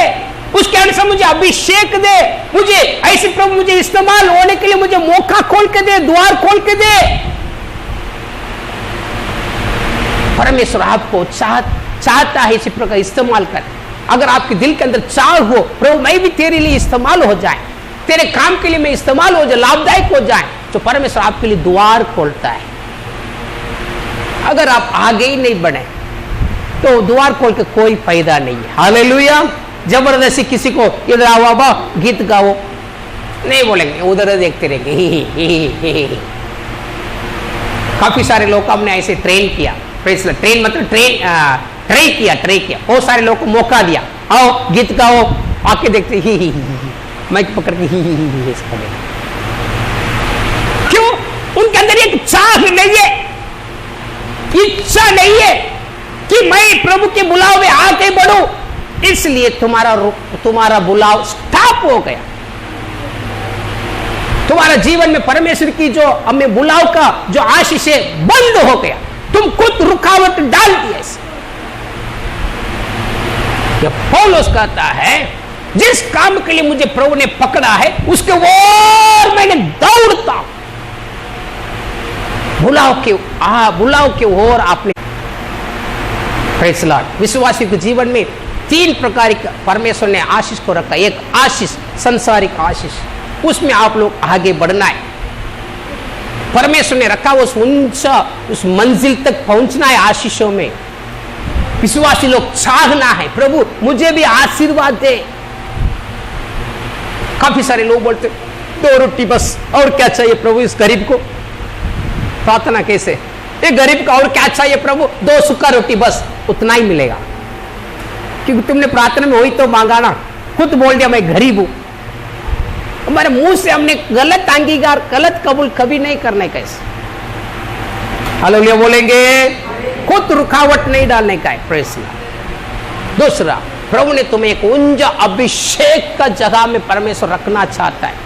उसके अनुसार मुझे अभिषेक दे, मुझे ऐसे प्रभु मुझे इस्तेमाल होने के लिए मुझे मौका खोल के दे, द्वार खोल के दे। परमेश्वर आपको चाहता है इसी प्रकार इस्तेमाल कर। अगर आपके दिल के अंदर चाह हो, प्रभु मैं भी तेरे लिए इस्तेमाल हो जाए, तेरे काम के लिए मैं इस्तेमाल हो जाए, लाभदायक हो जाए, तो परमेश्वर आपके लिए द्वार खोलता है। अगर आप आगे ही नहीं बढ़े तो द्वार खोल के कोई फायदा नहीं है। हालेलुया। जबरदस्ती किसी को इधर आओ बाबा गीत गाओ नहीं बोलेंगे, उधर देखते रहेंगे, ही। काफी सारे लोग हमने ऐसे ट्रेन किया, ट्रेन मतलब ट्रे किया, बहुत सारे लोग को मौका दिया, आओ गीत गाओ, आके देखते ही माइक पकड़ के ही क्यों? उनके अंदर एक चाह नहीं है, इच्छा नहीं है कि मैं प्रभु के बुलाव में आगे बढ़ूं, इसलिए तुम्हारा बुलाव स्टॉप हो गया। तुम्हारा जीवन में परमेश्वर की जो हमें बुलाव का जो आशीष है बंद हो गया, तुम खुद रुकावट डाल दिया। पौलुस कहता है जिस काम के लिए मुझे प्रभु ने पकड़ा है उसके ओर मैंने दौड़ता हूं। बुलाव के ओर आपने। Praise Lord. विश्वासी के जीवन में 3 प्रकार का परमेश्वर ने आशीष को रखा। एक आशीष संसारिक आशीष, उसमें आप लोग आगे बढ़ना है। परमेश्वर ने रखा उस मंजिल तक पहुंचना है आशीषों में। विश्वासी लोग चाहना है, प्रभु मुझे भी आशीर्वाद दे। काफी सारे लोग बोलते 2 रोटी बस, और क्या चाहिए प्रभु इस गरीब को? प्रार्थना कैसे? ये गरीब का और क्या चाहिए प्रभु? 2 सूखा रोटी बस, उतना ही मिलेगा। क्योंकि तुमने प्रार्थना में वही तो मांगा ना, खुद बोल दिया मैं गरीब हूं। हमारे मुंह से हमने गलत अंगीकार, गलत कबूल कभी नहीं करने कैसे। हालेलुया बोलेंगे। खुद रुकावट नहीं डालने का है। Praise Lord. दूसरा, प्रभु ने तुम्हें एक उच्च अभिषेक का जगह में परमेश्वर रखना चाहता है।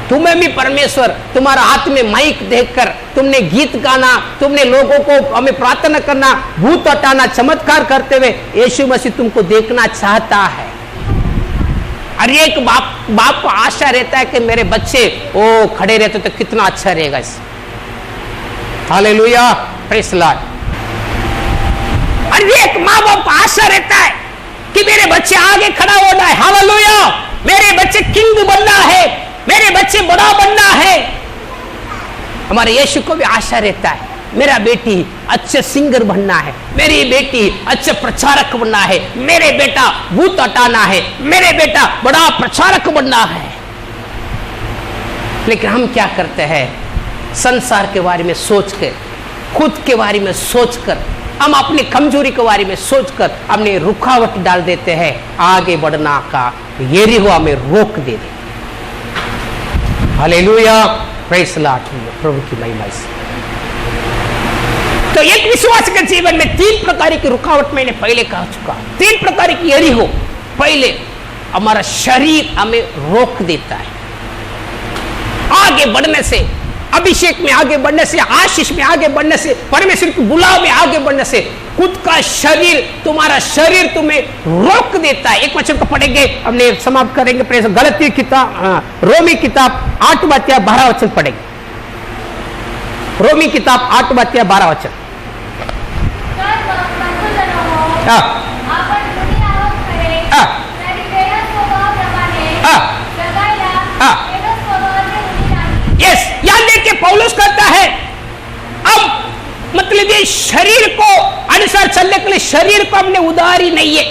तुम्हें भी परमेश्वर तुम्हारा हाथ में माइक देखकर तुमने गीत गाना, तुमने लोगों को हमें प्रार्थना करना, भूत हटाना, चमत्कार करते हुए यीशु मसीह तुमको देखना चाहता है। और एक बाप को आशा रहता है कि मेरे बच्चे ओ खड़े रहते तो कितना अच्छा रहेगा। Hallelujah, praise Lord. और एक माँ बाप को आशा रहता है कि मेरे बच्चे आगे खड़ा होना है। हालेलुया, मेरे बच्चे किंग बनना है, मेरे बच्चे बड़ा बनना है। हमारे यीशु को भी आशा रहता है, मेरा बेटी अच्छे सिंगर बनना है, मेरी बेटी अच्छे प्रचारक बनना है, मेरे बेटा भूत हटाना है, मेरे बेटा बड़ा प्रचारक बनना है। लेकिन हम क्या करते हैं, संसार के बारे में सोचकर, खुद के बारे में सोचकर, हम अपनी कमजोरी के बारे में सोचकर हमने रुकावट डाल देते हैं आगे बढ़ना का। यरीहो हमें रोक दे दे। हालेलुया, प्रेज़ लॉर्ड, प्रभु की महिमा से। तो एक विश्वास के जीवन में 3 प्रकार की रुकावट मैंने पहले कह चुका। 3 प्रकार की यरीहो। पहले हमारा शरीर हमें रोक देता है आगे बढ़ने से, अभिषेक में आगे बढ़ने से, आशीष में आगे बढ़ने से, परमेश्वर की बुलाव में आगे बढ़ने से। खुद का शरीर, तुम्हारा शरीर तुम्हें रोक देता है। एक वचन को पढ़ेंगे, हमने समाप्त करेंगे। प्रेस गलती किताब, रोमी किताब 8:12 वचन पढ़ेंगे। रोमी किताब 8:12 वचन। यस, यहां देखिए पौलुस कहता है अब मतलब ये शरीर को अनुसार चलने के लिए शरीर को हमने उधारी नहीं है।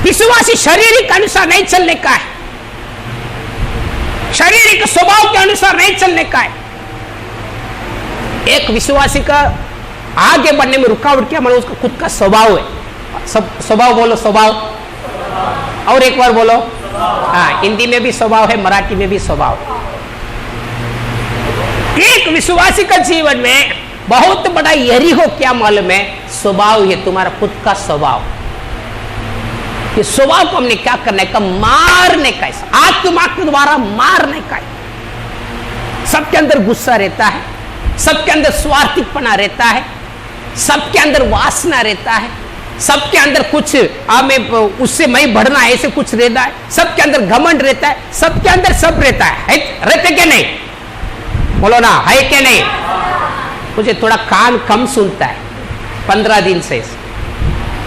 विश्वासी शारीरिक अनुसार नहीं चलने का है, शारीरिक स्वभाव के अनुसार नहीं चलने का है। एक विश्वासी का आगे बढ़ने में रुकावट क्या, मतलब उसका खुद का स्वभाव है। स्वभाव बोलो, स्वभाव। और एक बार बोलो। हाँ, हिंदी में भी स्वभाव है, मराठी में भी स्वभाव। एक विश्वासी का जीवन में बहुत बड़ा यरीहो क्या मालूम है, स्वभाव है, तुम्हारा खुद का स्वभाव। ये स्वभाव को हमने क्या करने का, मारने का, आत्मा के द्वारा मारने का। सबके अंदर गुस्सा रहता है, सबके अंदर स्वार्थीपना रहता है, सबके अंदर वासना रहता है, सबके अंदर कुछ हमें उससे मैं बढ़ना है ऐसे कुछ रहता है, सबके अंदर घमंड रहता है, सबके अंदर सब रहता है। रहते क्या नहीं, बोलो ना, है क्या नहीं? मुझे थोड़ा कान कम सुनता है 15 दिन से,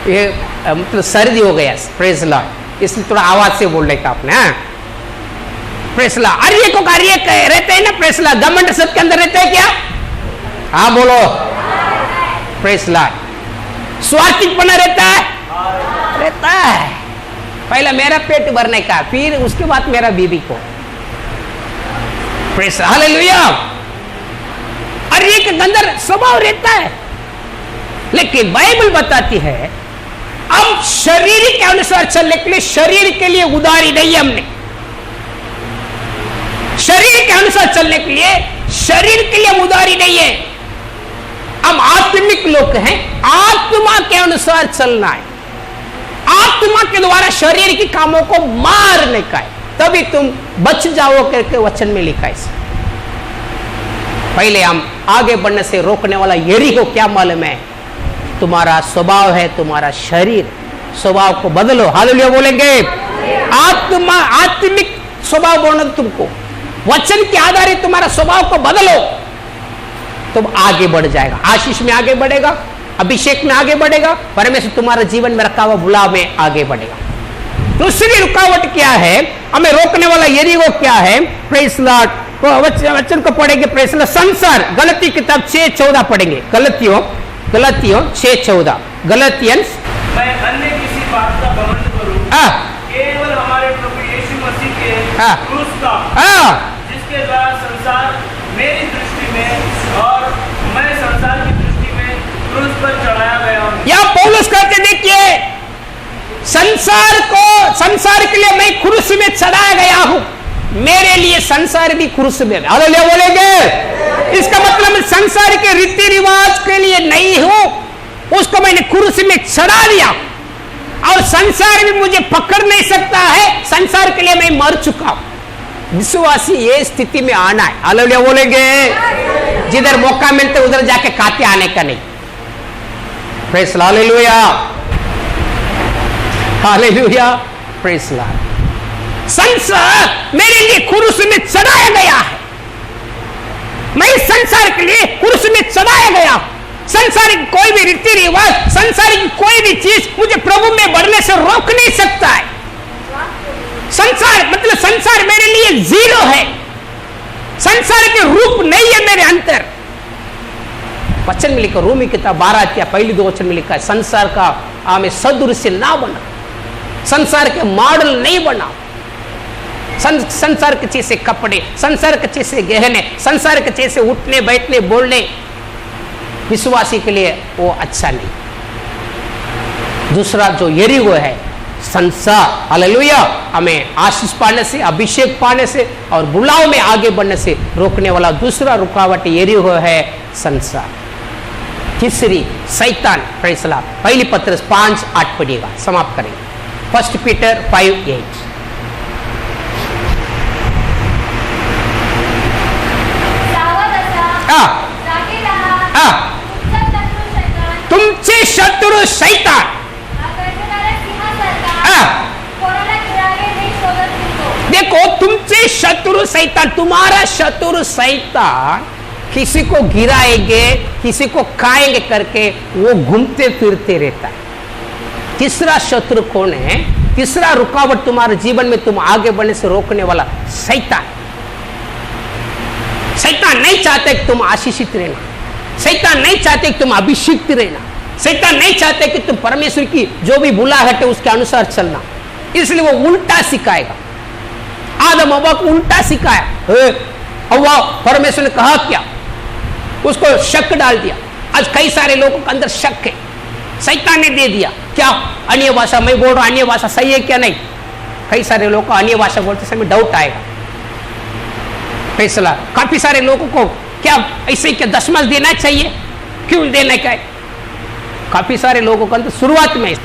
ये मतलब सर्दी हो गया। प्रेज़ लॉर्ड, इसलिए थोड़ा आवाज से बोलने का आपने। प्रेज़ लॉर्ड, अरे को कार्य रहते हैं ना, प्रेज़ लॉर्ड, घमंड सबके अंदर रहता है क्या? हाँ बोलो, प्रेज़ लॉर्ड। स्वार्थीपना रहता है, रहता है। पहले मेरा पेट भरने का, फिर उसके बाद मेरा बीबी को। Praise hallelujah. और ये के अंदर स्वभाव रहता है, लेकिन बाइबल बताती है अब शरीर के अनुसार चलने के लिए, शरीर के लिए उधारी नहीं है हमने। शरीर के अनुसार चलने के लिए, शरीर के लिए उधारी नहीं है। हम आत्मिक लोग हैं, आत्मा के अनुसार चलना है, आत्मा के द्वारा शरीर के कामों को मारने का है, तभी तुम बच जाओ करके वचन में लिखा है। पहले हम आगे बढ़ने से रोकने वाला यरीहो क्या मालूम है, तुम्हारा स्वभाव है, तुम्हारा शरीर। स्वभाव को बदलो। हालेलुया बोलेंगे। आत्मा, आत्मिक स्वभाव बोलना तुमको, वचन के आधारित तुम्हारा स्वभाव को बदलो, तुम आगे बढ़ जाएगा, आशीष में आगे बढ़ेगा, अभिषेक में आगे बढ़ेगा, परमेश्वर तुम्हारे जीवन में रखा हुआ बुलाव में आगे बढ़ेगा। दूसरी रुकावट क्या है, हमें रोकने वाला यरीहो क्या है? प्रेज़ लॉर्ड, वचन को पढ़ेंगे। प्रेज़ लॉर्ड, संसार, गलती किताब 6:14 पढ़ेंगे। गलतियों 6:14। गलतियंस, मैं अन्य किसी बात का घमंड करूं, केवल हमारे प्रभु यीशु मसीह के क्रूस का, जिसके द्वारा संसार मेरी दृष्टि में और मैं संसार की दृष्टि में क्रूस पर चढ़ाया गया हूं। या पौलुस कहते देखिए, संसार के लिए मैं क्रूस में चढ़ाया गया हूं, मेरे लिए संसार भी क्रूस में। हालेलुया बोलेंगे। इसका मतलब संसार के रीति रिवाज के लिए नहीं हूं, उसको मैंने क्रूस में चढ़ा दिया, और संसार भी मुझे पकड़ नहीं सकता है, संसार के लिए मैं मर चुका हूं। विश्वासी ये स्थिति में आना है। हालेलुया बोलेंगे। जिधर मौका मिलते उधर जाके खाते आने का नहीं। Praise hallelujah, hallelujah, praise Lord. संसार मेरे लिए क्रूस में चढ़ाया गया है, मैं संसार के लिए क्रूस में चढ़ाया गया। संसारिक कोई भी रीति रिवाज, संसारिक कोई भी चीज मुझे प्रभु में बढ़ने से रोक नहीं सकता है। संसार मतलब संसार मेरे लिए जीरो है, संसार के रूप नहीं है मेरे अंदर। वचन में लिखा, रोमी किताब 12 अध्याय पहली 2 वचन में लिखा है, संसार का हमें सदृश्य ना बना, संसार के मॉडल नहीं बना। संसार के जैसे कपड़े, संसार के जैसे गहने, संसार के जैसे उठने बैठने बोलने विश्वासी के लिए वो अच्छा नहीं। दूसरा जो यरीहो है संसार, हालेलुया, हमें आशीष पाने से, अभिषेक पाने से और बुलाव में आगे बढ़ने से रोकने वाला दूसरा रुकावट यरीहो है संसार। तीसरी शैतान। Praise the Lord. पहली पत्रस 5:8 पढ़िएगा, समाप्त करेंगे। 1 पीटर 5:8। तुमचे शत्रु शैतान देखो, तुमचे शत्रु शैतान, तुम्हारा शत्रु शैतान किसी को गिराएंगे, किसी को खाएंगे करके वो घूमते फिरते रहता है। तीसरा शत्रु कौन है? तीसरा रुकावट तुम्हारे जीवन में तुम आगे बढ़ने से रोकने वाला शैतान। शैतान नहीं चाहते कि तुम आशीषित रहना, शैतान नहीं चाहते कि तुम अभिषिक्त रहना, शैतान नहीं चाहते कि तुम परमेश्वर की जो भी बुलाहट है उसके अनुसार चलना, इसलिए वो उल्टा सिखाएगा। आदम हव्वा को उल्टा सिखाया। हव्वा, परमेश्वर ने कहा क्या, उसको शक डाल दिया। आज कई सारे लोगों के अंदर शक है, शैतान ने दे दिया। क्या अन्य भाषा, मैं बोल रहा हूं अन्य भाषा सही है क्या नहीं? कई सारे लोगों को अन्य भाषा बोलते समय डाउट आएगा। फैसला काफी सारे लोगों को क्या ऐसे क्या दशमांश देना चाहिए, क्यों देना क्या है? काफी सारे लोगों को अंदर शुरुआत में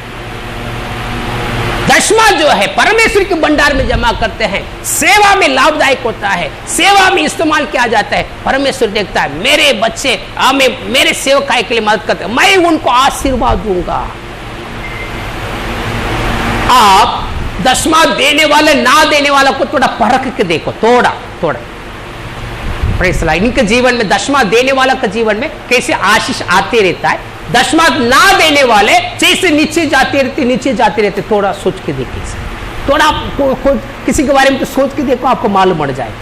दशमांश जो है परमेश्वर के भंडार में जमा करते हैं, सेवा में लाभदायक होता है, सेवा में इस्तेमाल किया जाता है। परमेश्वर देखता है मेरे बच्चे मेरे सेवकाई के लिए मदद करते हैं, मैं उनको आशीर्वाद दूंगा। आप दशमांश देने वाले ना देने वाला को थोड़ा परख के देखो, थोड़ा प्रेज़ द लॉर्ड। इनके जीवन में दशमांश देने वाला के जीवन में कैसे आशीष आते रहता है, दशमांश ना देने वाले जैसे नीचे जाते रहते। थोड़ा सोच के देखिए, थोड़ा किसी के बारे में तो सोच के देखो, आपको मालूम पड़ जाएगा।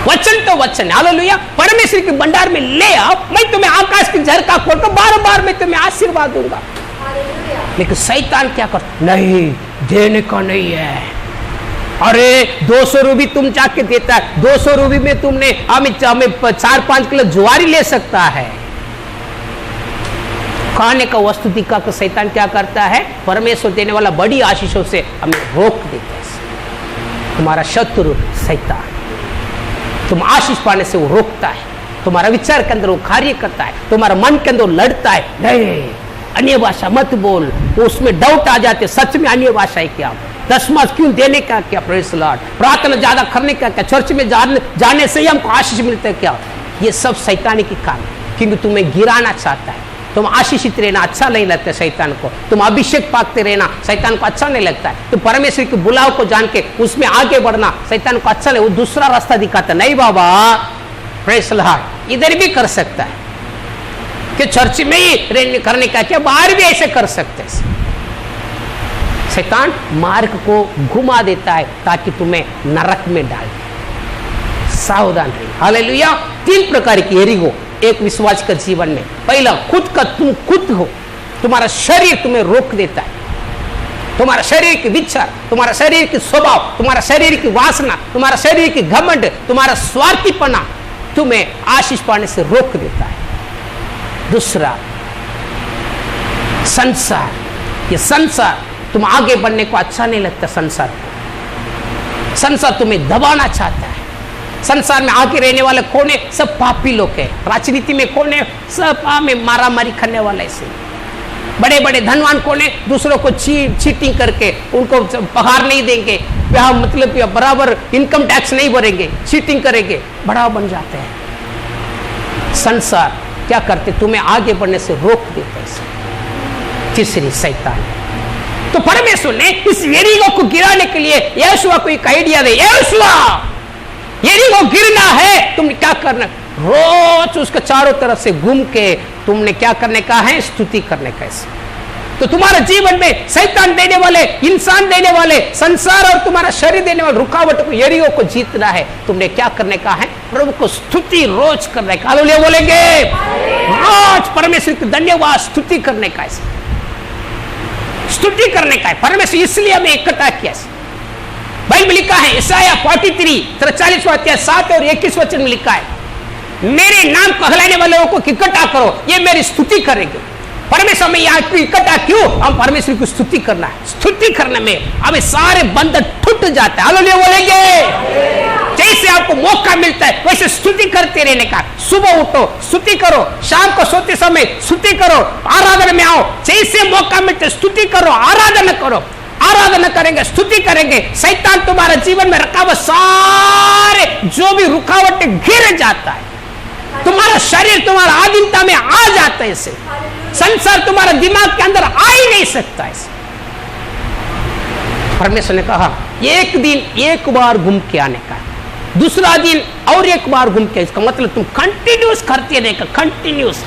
वचन तो वचन, हालेलुया। परमेश्वर के भंडार में ले आओ, मैं तुम्हें आकाश की झरका खोलकर बार-बार मैं तुम्हें आशीर्वाद दूंगा। लेकिन शैतान क्या करता, नहीं देने का नहीं है। अरे 200 रूपये तुम जाके देता है, 200 रूपये में तुमने हमें 4-5 किलो ज्वारी ले सकता है। खाने का वस्तु दिखा कर शैतान क्या करता है, परमेश्वर देने वाला बड़ी आशीषों से हमें रोक देता है। तुम्हारा शत्रु शैतान, तुम आशीष पाने से वो रोकता है, तुम्हारा विचार के अंदर वो कार्य करता है, तुम्हारा मन के अंदर लड़ता है, नहीं अन्य भाषा मत बोल, उसमें डाउट आ जाते, सच में अन्य भाषा है क्या, दशमांश क्यों देने का क्या, प्रेज़ द लॉर्ड, प्रार्थना ज्यादा करने का क्या, चर्च में जाने से ही हमको आशीष मिलता है क्या। ये सब शैतानी की काम, क्योंकि तुम्हें गिराना चाहता है। तुम आशीषित रहना अच्छा नहीं लगता शैतान को, तुम अभिषेक पाते रहना शैतान को अच्छा नहीं लगता है, तुम परमेश्वर के बुलाव को जान के उसमें आगे बढ़ना शैतान को अच्छा नहीं, वो दूसरा रास्ता दिखाता, नहीं बाबा प्रेज़ द लॉर्ड इधर भी कर सकता है कि चर्च में ही करने का क्या, बाहर भी ऐसे कर सकते हैं। शैतान मार्ग को घुमा देता है ताकि तुम्हें नरक में डाल दे। सावधान रहिए, हालेलुया। 3 प्रकार की यरीहो एक विश्वास के जीवन में। पहला, खुद का तुम खुद हो, तुम्हारा शरीर तुम्हें रोक देता है, तुम्हारा शरीर के विचार, तुम्हारा शरीर के स्वभाव, तुम्हारा शरीर की वासना, तुम्हारा शरीर की घमंड, तुम्हारा स्वार्थीपना तुम्हें आशीष पाने से रोक देता है। दूसरा, संसार, ये संसार तुम आगे बढ़ने को अच्छा नहीं लगता। संसार तुम्हें दबाना चाहता है। संसार में आगे रहने वाले कौन है, सब पापी लोग हैं। राजनीति में कौन है, सब में मारा मारी करने वाले ऐसे। बड़े बड़े धनवान कौन है, दूसरों को चीटिंग करके उनको पगार नहीं देंगे, मतलब बराबर इनकम टैक्स नहीं भरेंगे, चीटिंग करेंगे, बड़ा बन जाते हैं। संसार क्या करते, तुम्हें आगे बढ़ने से रोक देते हैं। तीसरी, शैतान। तो परमेश्वर ने इस यरीहो को गिराने के लिए यहोशुआ को एक आइडिया दे, यहोशुआ यरीहो गिरना है, तुमने क्या करना, रोज उसके चारों तरफ से घूम के तुमने क्या करने का है, स्तुति करने का है। तो तुम्हारे जीवन में शैतान देने वाले, इंसान देने वाले, संसार और तुम्हारा शरीर देने वाले रुकावट को, यरीहो को जीतना है, तुमने क्या करने का है? प्रभु को स्तुति रोज करने का। हालेलुया बोलेंगे। रोज परमेश्वर की धन्यवाद स्तुति करने का है, स्तुति करने का है। परमेश्वर इसलिए हमें इकट्ठा किया। बाइबल में लिखा है यशायाह 43 43वां अध्याय 7 और 21 वचन में लिखा है, मेरे नाम कहलाने वाले लोगों को इकट्ठा करो, ये मेरी स्तुति करेंगे। परमेश्वर में यहाँ इकट्ठा क्यों? हम परमेश्वर की स्तुति करना है। स्तुति करने में हमें सारे बंधन टूट जाते हैं। हालेलुया बोलेंगे। जैसे आपको मौका मिलता है वैसे स्तुति करते रहने का। सुबह उठो स्तुति करो, शाम को सोते समय स्तुति करो, आराधना में आओ, जैसे मौका मिलता है स्तुति करो, आराधना करो। आराधना करेंगे, स्तुति करेंगे, शैतान तुम्हारे जीवन में रखावट, सारे जो भी रुकावटें गिर जाता है। तुम्हारा शरीर तुम्हारा आधीनता में आ जाता है। इससे संसार तुम्हारा दिमाग के अंदर आ ही नहीं सकता है। परमेश्वर ने कहा एक दिन एक बार घूम के आने का, दूसरा दिन और एक बार घूम के, इसका मतलब तुम कंटिन्यूस करते रहेगा, कंटिन्यूस।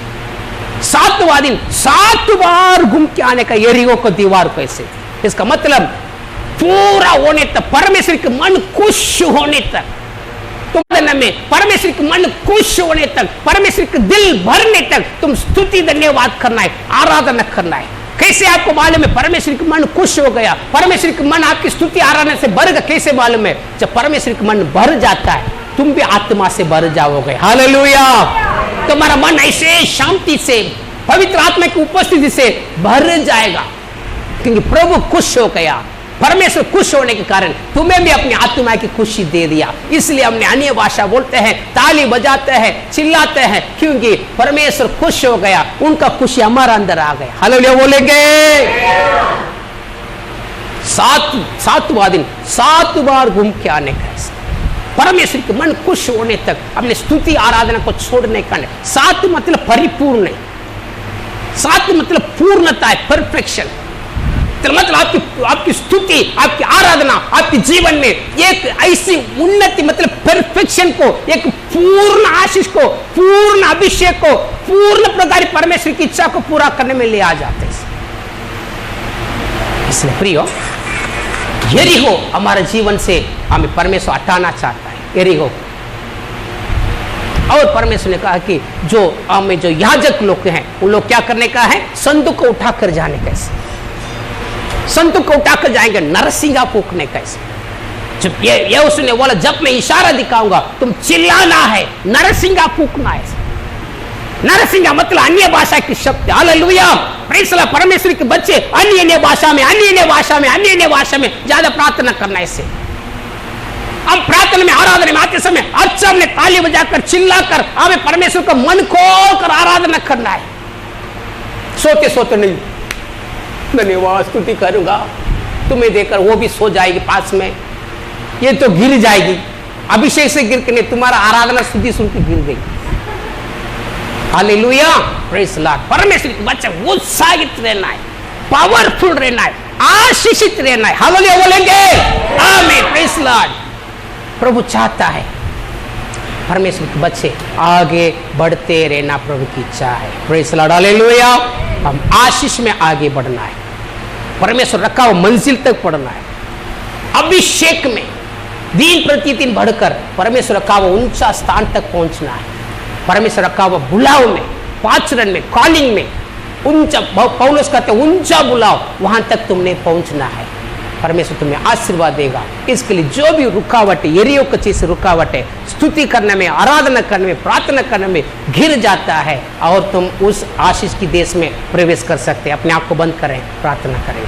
7वां दिन 7 बार घूम के आने का यरीहो को दीवार को। ऐसे इसका मतलब पूरा होने तक, परमेश्वर के मन खुश होने तक, तुम्हारे में परमेश्वर के मन खुश होने तक, परमेश्वर के दिल भरने तक तुम स्तुति धन्यवाद करना है, आराधना करना है। कैसे आपको मालूम है परमेश्वर का मन खुश हो गया, परमेश्वर का मन आपकी स्तुति आराधना से भर गया? कैसे मालूम है? जब परमेश्वर का मन भर जाता है तुम भी आत्मा से भर जाओगे। हालेलुया। तुम्हारा मन ऐसे शांति से, पवित्र आत्मा की उपस्थिति से भर जाएगा, क्योंकि प्रभु खुश हो गया। परमेश्वर खुश होने के कारण तुम्हें भी अपनी आत्मा की खुशी दे दिया। इसलिए हमने अन्य भाषा बोलते हैं, ताली बजाते हैं, चिल्लाते हैं, क्योंकि परमेश्वर खुश हो गया, उनका खुशी हमारा अंदर आ गया। हालेलुया बोलेंगे। 7वां दिन 7 बार घूम के आने का, परमेश्वर के मन खुश होने तक अपने स्तुति आराधना को छोड़ने का नहीं। 7 मतलब परिपूर्ण, 7 मतलब पूर्णता है, परफेक्शन। मतलब आपकी स्तुति, आपकी आराधना, आपके जीवन में एक ऐसी उन्नति, मतलब परफेक्शन को, एक पूर्ण आशीष को, पूर्ण अभिषेक को, पूर्ण प्रकार परमेश्वर की इच्छा को पूरा करने में ले आ जाते हैं। इसलिए प्रियो, यरीहो हमारे जीवन से हमें परमेश्वर हटाना चाहता है, यरीहो। और परमेश्वर ने कहा कि जो हमें जो याजक लोग हैं उन लोग क्या करने का है? संदूक को उठाकर जाने का। संतों को उठाकर जाएंगे, नरसिंगा फूकने का। जब ये उसने बोला जब मैं इशारा दिखाऊंगा तुम चिल्लाना है, नरसिंगा फूकना है। नरसिंगा मतलब अन्य भाषा की शक्ति। हालेलुया। Praise the Lord. परमेश्वर के बच्चे अन्य भाषा में, अन्य भाषा में ज्यादा प्रार्थना करना है। इससे हम प्रार्थना में, आराधना में आते समय अच्छा हमने ताली बजाकर, चिल्लाकर, हमें परमेश्वर का मन खोलकर आराधना करना है। सोते सोते नहीं, धन्यवाद स्तुति करूंगा, तुम्हें देकर वो भी सो जाएगी पास में, ये तो गिर जाएगी। अभिषेक से गिर के नहीं, तुम्हारा आराधना स्तुति सुन के गिर गई। हालेलुया। Praise the Lord. परमेश्वर के बच्चे उत्साहित रहना है, पावरफुल रहना है, आशीषित रहना है। हालेलुया बोलेंगे। आमीन। Praise the Lord. प्रभु चाहता है परमेश्वर के बच्चे आगे बढ़ते रहना, प्रभु की इच्छा है। Praise the Lord. हालेलुया। हम आशीष में आगे बढ़ना है, परमेश्वर रखा हुआ मंजिल तक पढ़ना है, अभिषेक में दिन प्रतिदिन बढ़कर परमेश्वर रखा हुआ ऊंचा स्थान तक पहुंचना है। परमेश्वर रखा हुआ बुलाव में, पाचरण में, कॉलिंग में ऊंचा, पौलुस कहते हैं ऊंचा बुलाव, वहां तक तुमने पहुंचना है। परमेश्वर तुम्हें आशीर्वाद देगा। इसके लिए जो भी रुकावट है, यरीहो की चीज रुकावट है, स्तुति करने में, आराधना करने में, प्रार्थना करने में घिर जाता है, और तुम उस आशीष की देश में प्रवेश कर सकते हैं। अपने आप को बंद करें, प्रार्थना करें।